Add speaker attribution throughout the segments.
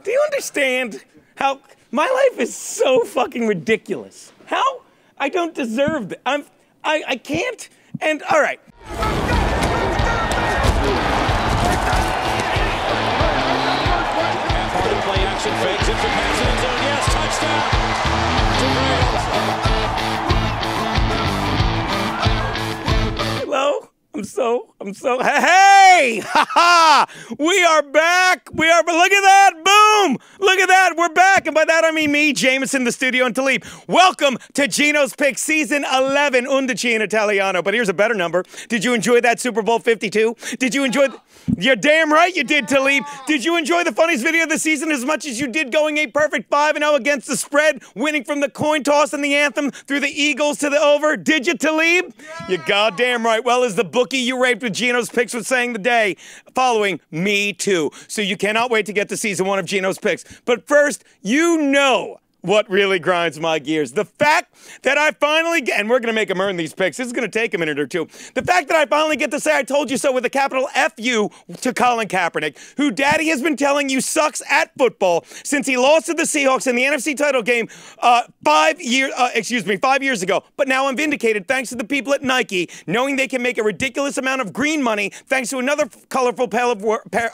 Speaker 1: Do you understand how my life is so fucking ridiculous? How I don't deserve that. I can't. And all right.
Speaker 2: Play action fakes it for passing zone. Yes, touchdown.
Speaker 1: Hello? I'm so, hey! Ha ha! We are back! Look at that! Boom! Look at that! We're back! And by that I mean me, Jameson, the studio, and Talib. Welcome to Genos Pick Season 11, Undici in Italiano. But here's a better number. Did you enjoy that Super Bowl 52? Did you enjoy... You're damn right you did, Talib. Did you enjoy the funniest video of the season as much as you did going a perfect 5-0 against the spread, winning from the coin toss and the anthem through the Eagles to the over? Did you, Talib? You're goddamn right. Well, as the bookie you raped with Genos Picks was saying the day following, me too. So you cannot wait to get to season 1 of Genos Picks. But first, you know what really grinds my gears. The fact that I finally get, and we're going to make him earn these picks. This is going to take a minute or two. The fact that I finally get to say I told you so with a capital F-U to Colin Kaepernick, who daddy has been telling you sucks at football since he lost to the Seahawks in the NFC title game 5 years ago. But now I'm vindicated thanks to the people at Nike, knowing they can make a ridiculous amount of green money thanks to another colorful pair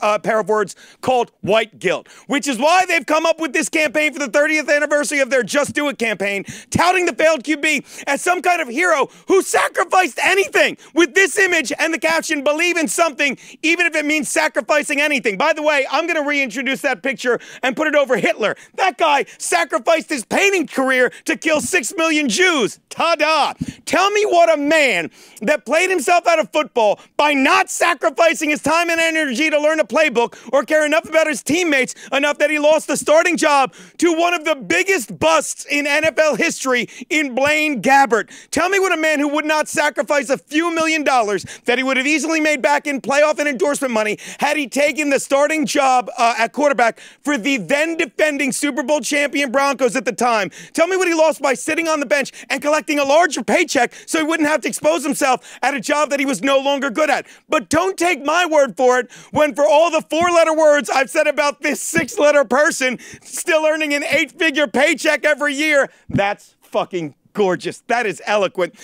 Speaker 1: of words called white guilt, which is why they've come up with this campaign for the 30th anniversary of their Just Do It campaign, touting the failed QB as some kind of hero who sacrificed anything with this image and the caption, "Believe in something, even if it means sacrificing anything." By the way, I'm going to reintroduce that picture and put it over Hitler. That guy sacrificed his painting career to kill 6 million Jews. Ta-da! Tell me what a man that played himself out of football by not sacrificing his time and energy to learn a playbook or care enough about his teammates enough that he lost the starting job to one of the biggest busts in NFL history in Blaine Gabbert. Tell me what a man who would not sacrifice a few $1 million that he would have easily made back in playoff and endorsement money had he taken the starting job at quarterback for the then defending Super Bowl champion Broncos at the time. Tell me what he lost by sitting on the bench and collecting a larger paycheck so he wouldn't have to expose himself at a job that he was no longer good at. But don't take my word for it when for all the 4-letter words I've said about this 6-letter person still earning an 8-figure paycheck every year, that's fucking gorgeous. That is eloquent.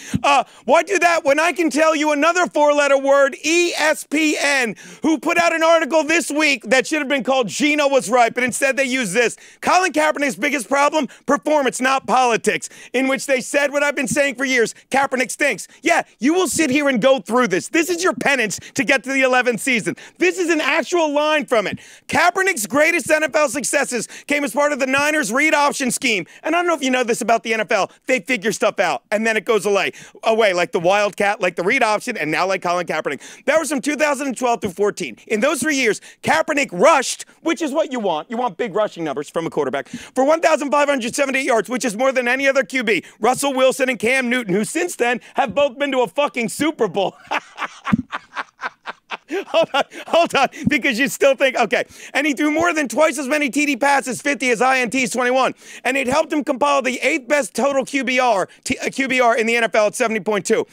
Speaker 1: Why do that when I can tell you another 4-letter word, ESPN, who put out an article this week that should have been called Geno Was Right, but instead they use this. Colin Kaepernick's biggest problem? Performance, not politics, in which they said what I've been saying for years, Kaepernick stinks. Yeah, you will sit here and go through this. This is your penance to get to the 11th season. This is an actual line from it. Kaepernick's greatest NFL successes came as part of the Niners' read option scheme. And I don't know if you know this about the NFL. They figure stuff out, and then it goes away, like the Wildcat, like the read option, and now like Colin Kaepernick. That was from 2012 through 14. In those 3 years, Kaepernick rushed, which is what you want. You want big rushing numbers from a quarterback, for 1,578 yards, which is more than any other QB. Russell Wilson and Cam Newton, who since then have both been to a fucking Super Bowl. Hold on, because you still think, okay. And he threw more than twice as many TD passes, 50, as INTs, 21. And it helped him compile the 8th best total QBR in the NFL at 70.2.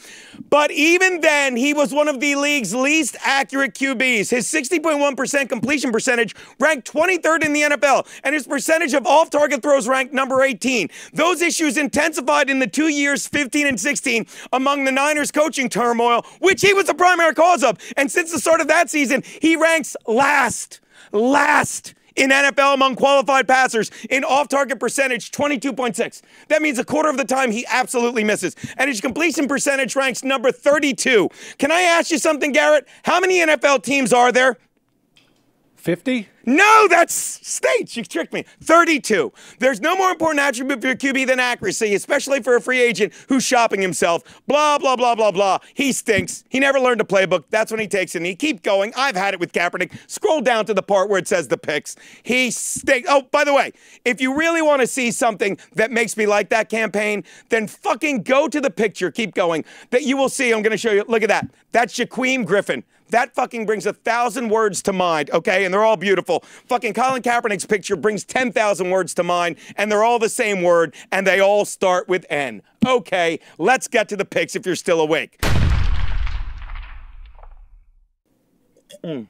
Speaker 1: But even then, he was one of the league's least accurate QBs. His 60.1% completion percentage ranked 23rd in the NFL, and his percentage of off-target throws ranked number 18. Those issues intensified in the 2 years, 15 and 16, among the Niners' coaching turmoil, which he was the primary cause of. And since the start of that season, he ranks last in NFL among qualified passers in off-target percentage, 22.6. That means a quarter of the time he absolutely misses. And his completion percentage ranks number 32. Can I ask you something, Garrett? How many NFL teams are there?
Speaker 3: 50?
Speaker 1: No, that's states. You tricked me. 32. There's no more important attribute for your QB than accuracy, especially for a free agent who's shopping himself. Blah, blah, blah, blah, blah. He stinks. He never learned a playbook. That's when he takes a knee. Keep going. I've had it with Kaepernick. Scroll down to the part where it says the picks. He stinks. Oh, by the way, if you really want to see something that makes me like that campaign, then fucking go to the picture. Keep going. That you will see. I'm going to show you. Look at that. That's Jaquim Griffin. That fucking brings 1,000 words to mind, okay? And they're all beautiful. Fucking Colin Kaepernick's picture brings 10,000 words to mind, and they're all the same word, and they all start with N. Okay, let's get to the picks if you're still awake. I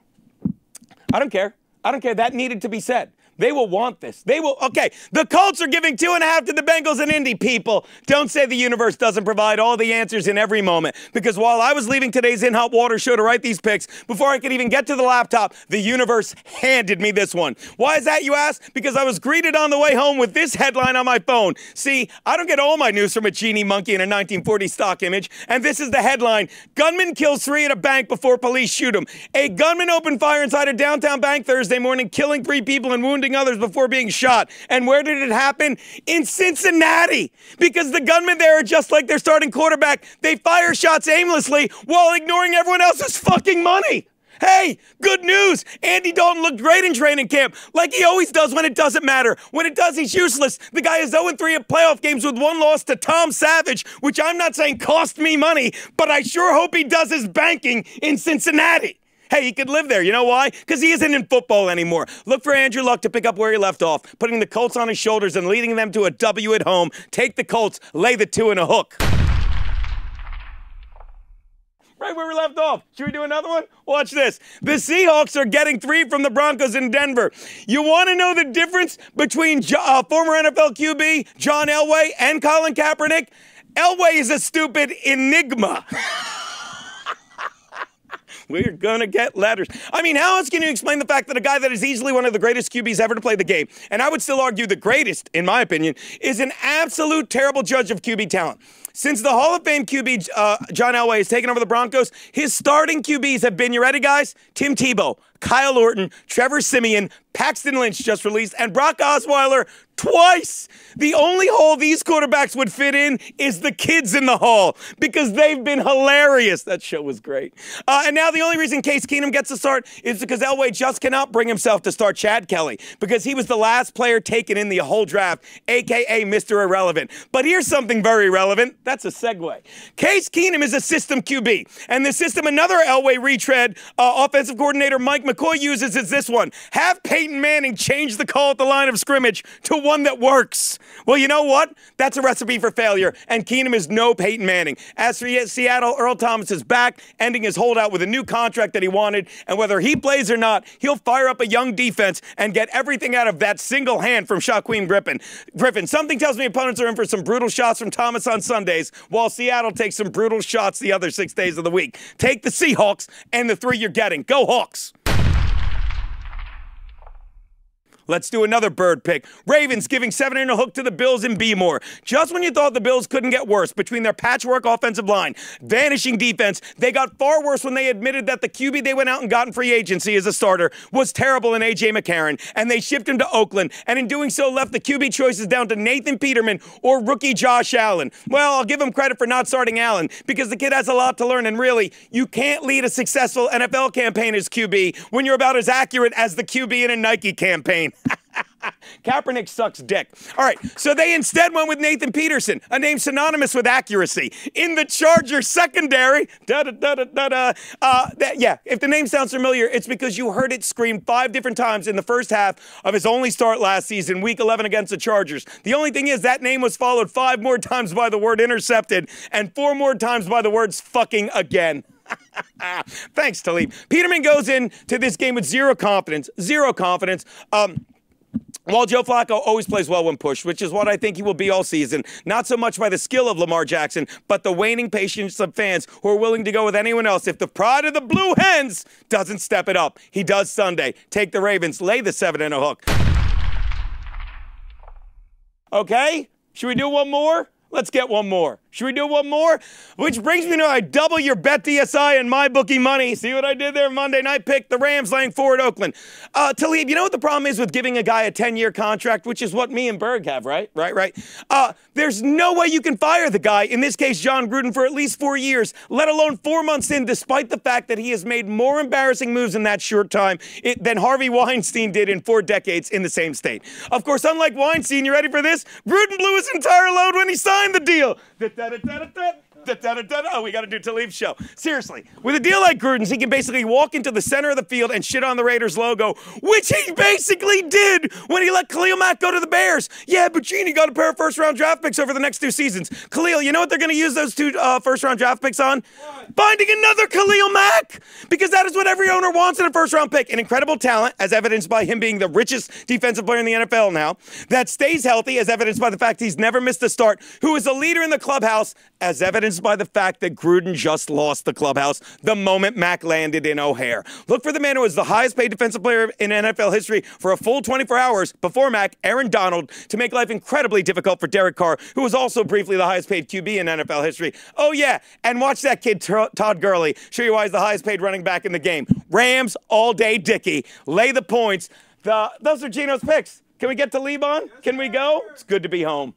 Speaker 1: don't care. That needed to be said. They will want this. They will. Okay, the Colts are giving 2.5 to the Bengals and Indy. People, don't say the universe doesn't provide all the answers in every moment. Because while I was leaving today's In Hot Water show to write these picks, before I could even get to the laptop, the universe handed me this one. Why is that, you ask? Because I was greeted on the way home with this headline on my phone. See, I don't get all my news from a genie monkey in a 1940 stock image. And this is the headline: Gunman kills 3 at a bank before police shoot him. A gunman opened fire inside a downtown bank Thursday morning, killing 3 people and wounding others before being shot. And where did it happen? In Cincinnati. Because the gunmen there are just like their starting quarterback. They fire shots aimlessly while ignoring everyone else's fucking money. Hey, good news. Andy Dalton looked great in training camp, like he always does when it doesn't matter. When it does, he's useless. The guy is 0-3 at playoff games with 1 loss to Tom Savage, which I'm not saying cost me money, but I sure hope he does his banking in Cincinnati. Hey, he could live there. You know why? Because he isn't in football anymore. Look for Andrew Luck to pick up where he left off, putting the Colts on his shoulders and leading them to a W at home. Take the Colts, lay the 2 in a hook. Right where we left off. Should we do another one? Watch this. The Seahawks are getting 3 from the Broncos in Denver. You want to know the difference between former NFL QB John Elway and Colin Kaepernick? Elway is a stupid enigma. We're going to get letters. I mean, how else can you explain the fact that a guy that is easily one of the greatest QBs ever to play the game, and I would still argue the greatest, in my opinion, is an absolute terrible judge of QB talent? Since the Hall of Fame QB John Elway has taken over the Broncos, his starting QBs have been, you ready, guys? Tim Tebow, Kyle Orton, Trevor Siemian, Paxton Lynch just released, and Brock Osweiler twice. The only hole these quarterbacks would fit in is the kids in the hall, because they've been hilarious. That show was great. And now the only reason Case Keenum gets to start is because Elway just cannot bring himself to start Chad Kelly, because he was the last player taken in the whole draft, a.k.a. Mr. Irrelevant. But here's something very relevant. That's a segue. Case Keenum is a system QB, and the system another Elway retread offensive coordinator Mike McCoy uses is this one: have Peyton Manning change the call at the line of scrimmage to one that works. Well, you know what? That's a recipe for failure, and Keenum is no Peyton Manning. As for Seattle, Earl Thomas is back, ending his holdout with a new contract that he wanted, and whether he plays or not, he'll fire up a young defense and get everything out of that single hand from Shaquem Griffin. Something tells me opponents are in for some brutal shots from Thomas on Sundays, while Seattle takes some brutal shots the other 6 days of the week. Take the Seahawks and the 3 you're getting. Go Hawks! Let's do another bird pick. Ravens giving 7 in a hook to the Bills in B-more. Just when you thought the Bills couldn't get worse between their patchwork offensive line, vanishing defense, they got far worse when they admitted that the QB they went out and got in free agency as a starter was terrible in A.J. McCarron, and they shipped him to Oakland, and in doing so left the QB choices down to Nathan Peterman or rookie Josh Allen. Well, I'll give him credit for not starting Allen, because the kid has a lot to learn, and really, you can't lead a successful NFL campaign as QB when you're about as accurate as the QB in a Nike campaign. Kaepernick sucks dick. All right, so they instead went with Nathan Peterson, a name synonymous with accuracy. In the Chargers secondary, yeah, if the name sounds familiar, it's because you heard it screamed 5 different times in the first half of his only start last season, Week 11 against the Chargers. The only thing is that name was followed 5 more times by the word intercepted and 4 more times by the words fucking again. Thanks, Talib. Peterman goes into this game with zero confidence. While Joe Flacco always plays well when pushed, which is what I think he will be all season, not so much by the skill of Lamar Jackson, but the waning patience of fans who are willing to go with anyone else if the pride of the Blue Hens doesn't step it up. He does Sunday. Take the Ravens, lay the 7 in a hook. Okay? Should we do one more? Let's get one more. Should we do one more? Which brings me to I double your bet DSI and my bookie money. See what I did there? Monday night pick, the Rams laying 4 at Oakland. Talib, you know what the problem is with giving a guy a 10-year contract, which is what me and Berg have, right? Right. There's no way you can fire the guy, in this case John Gruden, for at least 4 years, let alone 4 months in, despite the fact that he has made more embarrassing moves in that short time than Harvey Weinstein did in 4 decades in the same state. Of course, unlike Weinstein, you ready for this? Gruden blew his entire load when he signed the deal. Oh, we got to do Talib's show. Seriously, with a deal like Gruden's, he can basically walk into the center of the field and shit on the Raiders logo, which he basically did when he let Khalil Mack go to the Bears. Yeah, but Genie got a pair of first-round draft picks over the next 2 seasons. Khalil, you know what they're going to use those 2 first-round draft picks on? Finding another Khalil Mack, because that is what every owner wants in a first-round pick. An incredible talent, as evidenced by him being the richest defensive player in the NFL now, that stays healthy, as evidenced by the fact he's never missed a start, who is a leader in the clubhouse, as evidenced by the fact that Gruden just lost the clubhouse the moment Mack landed in O'Hare. Look for the man who was the highest paid defensive player in NFL history for a full 24 hours before Mack, Aaron Donald, to make life incredibly difficult for Derek Carr, who was also briefly the highest paid QB in NFL history. Oh yeah, and watch that kid Todd Gurley show you why he's the highest paid running back in the game. Rams all day Dicky. Lay the points. Those are Geno's picks. Can we get to Talib on? Can we go? It's good to be home.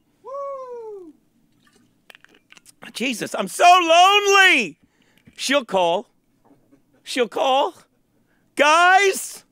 Speaker 1: Jesus, I'm so lonely. She'll call. Guys?